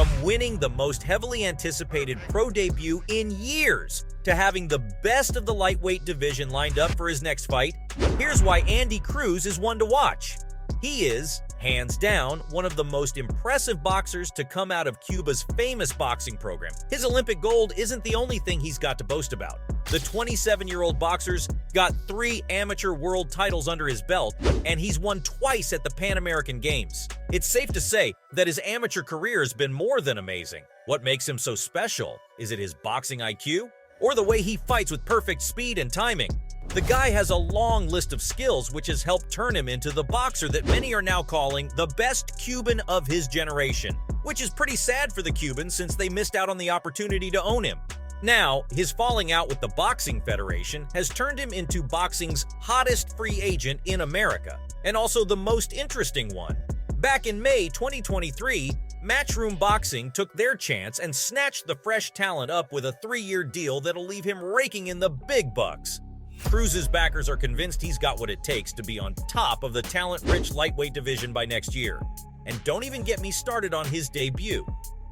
From winning the most heavily anticipated pro debut in years to having the best of the lightweight division lined up for his next fight, here's why Andy Cruz is one to watch. He is, hands down, one of the most impressive boxers to come out of Cuba's famous boxing program. His Olympic gold isn't the only thing he's got to boast about. The 27-year-old boxer's got 3 amateur world titles under his belt, and he's won twice at the Pan American Games. It's safe to say that his amateur career has been more than amazing. What makes him so special? Is it his boxing IQ? Or the way he fights with perfect speed and timing? The guy has a long list of skills which has helped turn him into the boxer that many are now calling the best Cuban of his generation, which is pretty sad for the Cubans since they missed out on the opportunity to own him. Now, his falling out with the Boxing Federation has turned him into boxing's hottest free agent in America, and also the most interesting one. Back in May 2023, Matchroom Boxing took their chance and snatched the fresh talent up with a 3-year deal that'll leave him raking in the big bucks. Cruz's backers are convinced he's got what it takes to be on top of the talent-rich lightweight division by next year. And don't even get me started on his debut.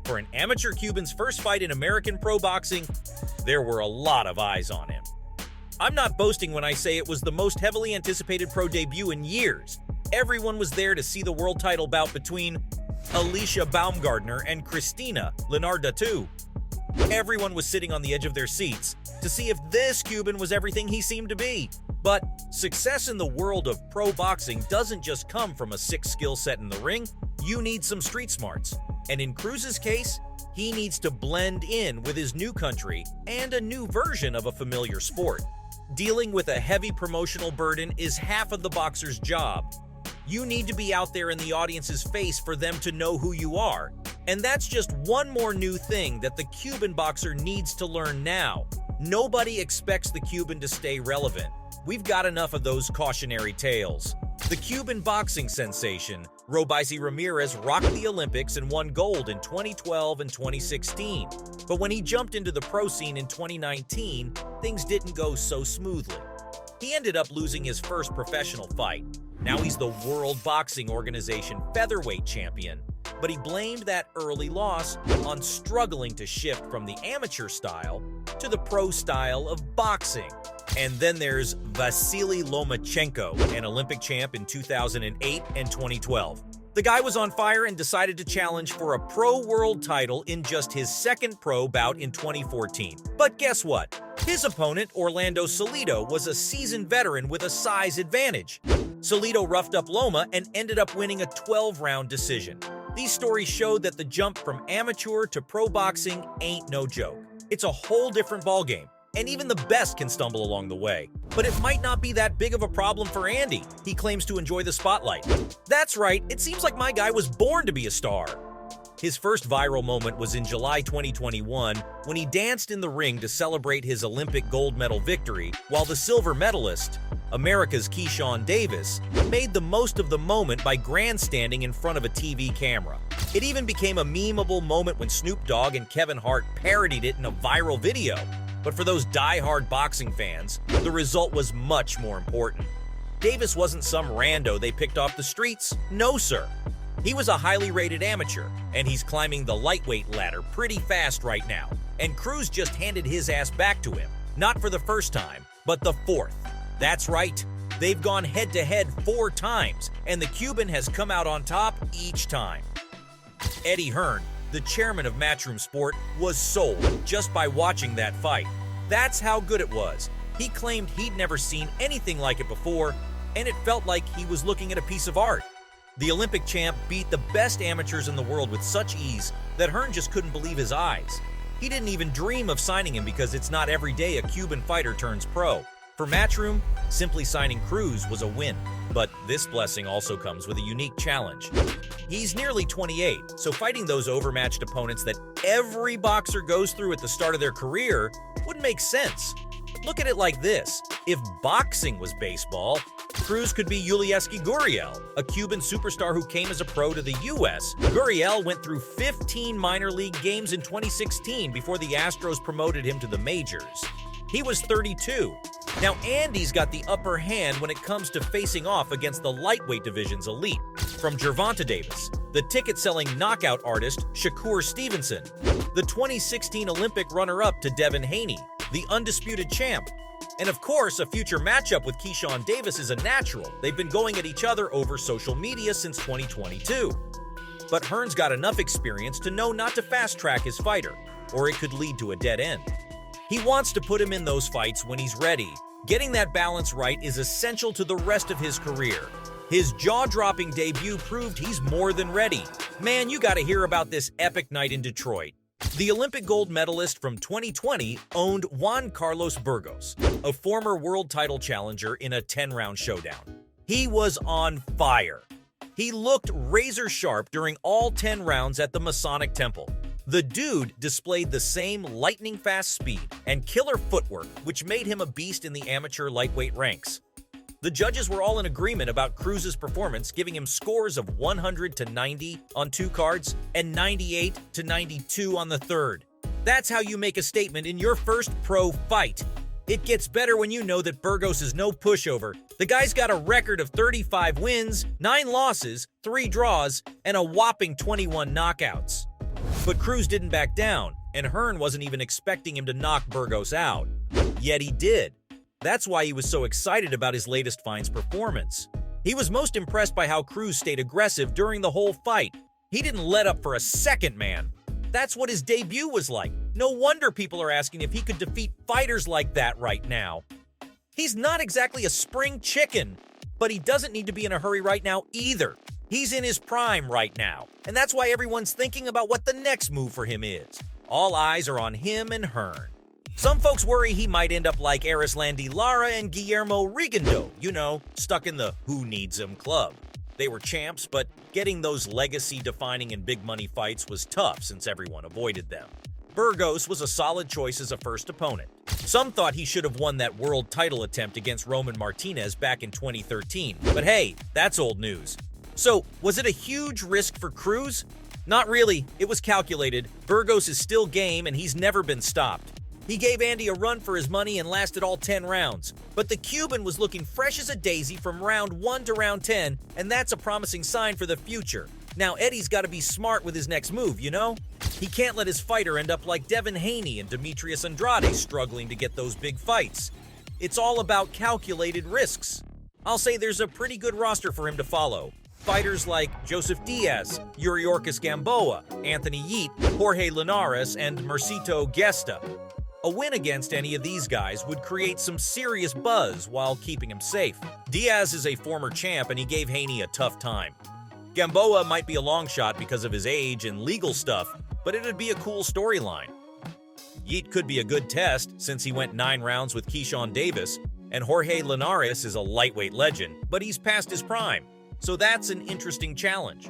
For an amateur Cuban's first fight in American pro boxing, there were a lot of eyes on him. I'm not boasting when I say it was the most heavily anticipated pro debut in years. Everyone was there to see the world title bout between Alicia Baumgardner and Cristina Leonard-Datu. Everyone was sitting on the edge of their seats to see if this Cuban was everything he seemed to be. But success in the world of pro boxing doesn't just come from a sick skill set in the ring. You need some street smarts. And in Cruz's case, he needs to blend in with his new country and a new version of a familiar sport. Dealing with a heavy promotional burden is half of the boxer's job. You need to be out there in the audience's face for them to know who you are. And that's just one more new thing that the Cuban boxer needs to learn now. Nobody expects the Cuban to stay relevant. We've got enough of those cautionary tales. The Cuban boxing sensation, Robeisy Ramirez, rocked the Olympics and won gold in 2012 and 2016. But when he jumped into the pro scene in 2019, things didn't go so smoothly. He ended up losing his first professional fight. Now he's the World Boxing Organization featherweight champion, but he blamed that early loss on struggling to shift from the amateur style to the pro style of boxing. And then there's Vasily Lomachenko, an Olympic champ in 2008 and 2012. The guy was on fire and decided to challenge for a pro world title in just his second pro bout in 2014. But guess what? His opponent, Orlando Salido, was a seasoned veteran with a size advantage. Salido roughed up Loma and ended up winning a 12-round decision. These stories showed that the jump from amateur to pro boxing ain't no joke. It's a whole different ballgame, and even the best can stumble along the way. But it might not be that big of a problem for Andy. He claims to enjoy the spotlight. That's right, it seems like my guy was born to be a star. His first viral moment was in July 2021 when he danced in the ring to celebrate his Olympic gold medal victory, while the silver medalist, America's Keyshawn Davis, made the most of the moment by grandstanding in front of a TV camera. It even became a memeable moment when Snoop Dogg and Kevin Hart parodied it in a viral video. But for those die-hard boxing fans, the result was much more important. Davis wasn't some rando they picked off the streets. No, sir. He was a highly rated amateur, and he's climbing the lightweight ladder pretty fast right now. And Cruz just handed his ass back to him, not for the first time, but the 4th. That's right, they've gone head-to-head 4 times, and the Cuban has come out on top each time. Eddie Hearn, the chairman of Matchroom Sport, was sold just by watching that fight. That's how good it was. He claimed he'd never seen anything like it before, and it felt like he was looking at a piece of art. The Olympic champ beat the best amateurs in the world with such ease that Hearn just couldn't believe his eyes. He didn't even dream of signing him because it's not every day a Cuban fighter turns pro. For Matchroom, simply signing Cruz was a win. But this blessing also comes with a unique challenge. He's nearly 28, so fighting those overmatched opponents that every boxer goes through at the start of their career wouldn't make sense. Look at it like this. If boxing was baseball, Cruz could be Yulieski Gurriel, a Cuban superstar who came as a pro to the U.S. Gurriel went through 15 minor league games in 2016 before the Astros promoted him to the majors. He was 32. Now Andy's got the upper hand when it comes to facing off against the lightweight division's elite. From Gervonta Davis, the ticket-selling knockout artist Shakur Stevenson, the 2016 Olympic runner-up to Devin Haney, the undisputed champ, and of course, a future matchup with Keyshawn Davis is a natural. They've been going at each other over social media since 2022. But Hearn's got enough experience to know not to fast-track his fighter, or it could lead to a dead end. He wants to put him in those fights when he's ready. Getting that balance right is essential to the rest of his career. His jaw-dropping debut proved he's more than ready. Man, you gotta hear about this epic night in Detroit. The Olympic gold medalist from 2020 owned Juan Carlos Burgos, a former world title challenger in a 10-round showdown. He was on fire. He looked razor-sharp during all 10 rounds at the Masonic Temple. The dude displayed the same lightning-fast speed and killer footwork, which made him a beast in the amateur lightweight ranks. The judges were all in agreement about Cruz's performance, giving him scores of 100-90 on 2 cards and 98-92 on the 3rd. That's how you make a statement in your first pro fight. It gets better when you know that Burgos is no pushover. The guy's got a record of 35 wins, 9 losses, 3 draws, and a whopping 21 knockouts. But Cruz didn't back down, and Hearn wasn't even expecting him to knock Burgos out. Yet he did. That's why he was so excited about his latest fight's performance. He was most impressed by how Cruz stayed aggressive during the whole fight. He didn't let up for a second, man. That's what his debut was like. No wonder people are asking if he could defeat fighters like that right now. He's not exactly a spring chicken, but he doesn't need to be in a hurry right now either. He's in his prime right now, and that's why everyone's thinking about what the next move for him is. All eyes are on him and Hearn. Some folks worry he might end up like Erislandy Lara and Guillermo Rigondeaux, stuck in the who needs him club. They were champs, but getting those legacy-defining and big-money fights was tough since everyone avoided them. Burgos was a solid choice as a first opponent. Some thought he should have won that world title attempt against Roman Martinez back in 2013, but hey, that's old news. So, was it a huge risk for Cruz? Not really. It was calculated. Burgos is still game, and he's never been stopped. He gave Andy a run for his money and lasted all 10 rounds. But the Cuban was looking fresh as a daisy from round 1 to round 10, and that's a promising sign for the future. Now, Eddie's got to be smart with his next move, He can't let his fighter end up like Devin Haney and Demetrius Andrade struggling to get those big fights. It's all about calculated risks. I'll say there's a pretty good roster for him to follow. Fighters like Joseph Diaz, Yuriorkis Gamboa, Anthony Yeet, Jorge Linares, and Mercito Gesta. A win against any of these guys would create some serious buzz while keeping him safe. Diaz is a former champ and he gave Haney a tough time. Gamboa might be a long shot because of his age and legal stuff, but it'd be a cool storyline. Yeet could be a good test since he went 9 rounds with Keyshawn Davis, and Jorge Linares is a lightweight legend, but he's past his prime, so that's an interesting challenge.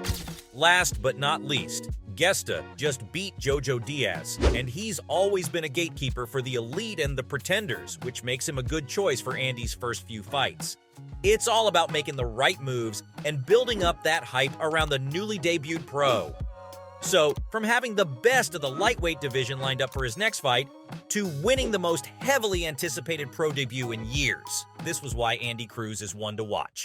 Last but not least, Gesta just beat Jojo Diaz, and he's always been a gatekeeper for the elite and the pretenders, which makes him a good choice for Andy's first few fights. It's all about making the right moves and building up that hype around the newly debuted pro. So, from having the best of the lightweight division lined up for his next fight, to winning the most heavily anticipated pro debut in years, this was why Andy Cruz is one to watch.